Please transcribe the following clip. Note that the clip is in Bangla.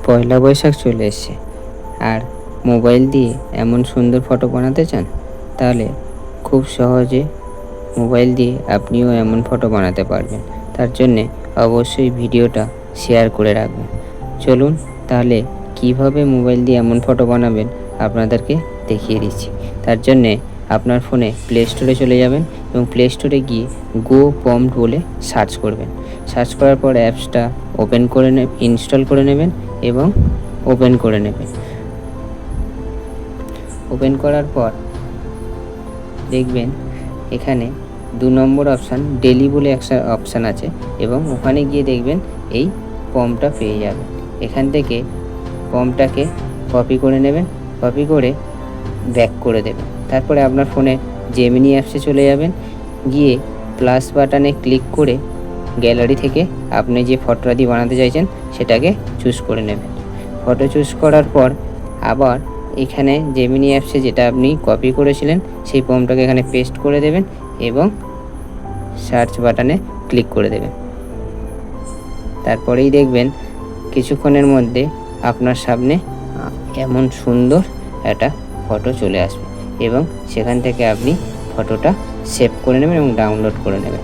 পয়লা বৈশাখ চলে এসছে, আর মোবাইল দিয়ে এমন সুন্দর ফটো বানাতে চান, তাহলে খুব সহজে মোবাইল দিয়ে আপনিও এমন ফটো বানাতে পারবেন। তার জন্যে অবশ্যই ভিডিওটা শেয়ার করে রাখবেন। চলুন তাহলে কিভাবে মোবাইল দিয়ে এমন ফটো বানাবেন আপনাদেরকে দেখিয়ে দিচ্ছি। তার জন্যে আপনার ফোনে প্লে স্টোরে চলে যাবেন এবং প্লে স্টোরে গিয়ে গো প্রম্পট বলে সার্চ করবেন। সার্চ করার পর অ্যাপসটা ইনস্টল করে নেবেন এবং ওপেন করে নেবেন। ওপেন করার পর দেখবেন এখানে 2 নম্বর অপশান ডেলি বলে একটা অপশান আছে, এবং ওখানে গিয়ে দেখবেন এই প্রম্পটটা পেয়ে যাবেন। এখান থেকে প্রম্পটটাকে কপি করে নেবেন, কপি করে ব্যাক করে দেবেন। তারপরে আপনার ফোনে জেমিনি অ্যাপসে চলে যাবেন, গিয়ে প্লাস বাটনে ক্লিক করে গ্যালারি থেকে আপনি যে ফটোটা দিয়ে বানাতে চাইছেন সেটাকে চুজ করে নেবেন। ফটো চুজ করার পর আবার এখানে জেমিনি অ্যাপসে যেটা আপনি কপি করেছিলেন সেই প্রম্পটটাকে এখানে পেস্ট করে দেবেন এবং সার্চ বাটনে ক্লিক করে দেবেন। তারপরেই দেখবেন কিছুক্ষণের মধ্যে আপনার সামনে এমন সুন্দর একটা ফটো চলে আসবে, এবং সেখান থেকে আপনি ফটোটা সেভ করে নেবেন এবং ডাউনলোড করে নেবেন।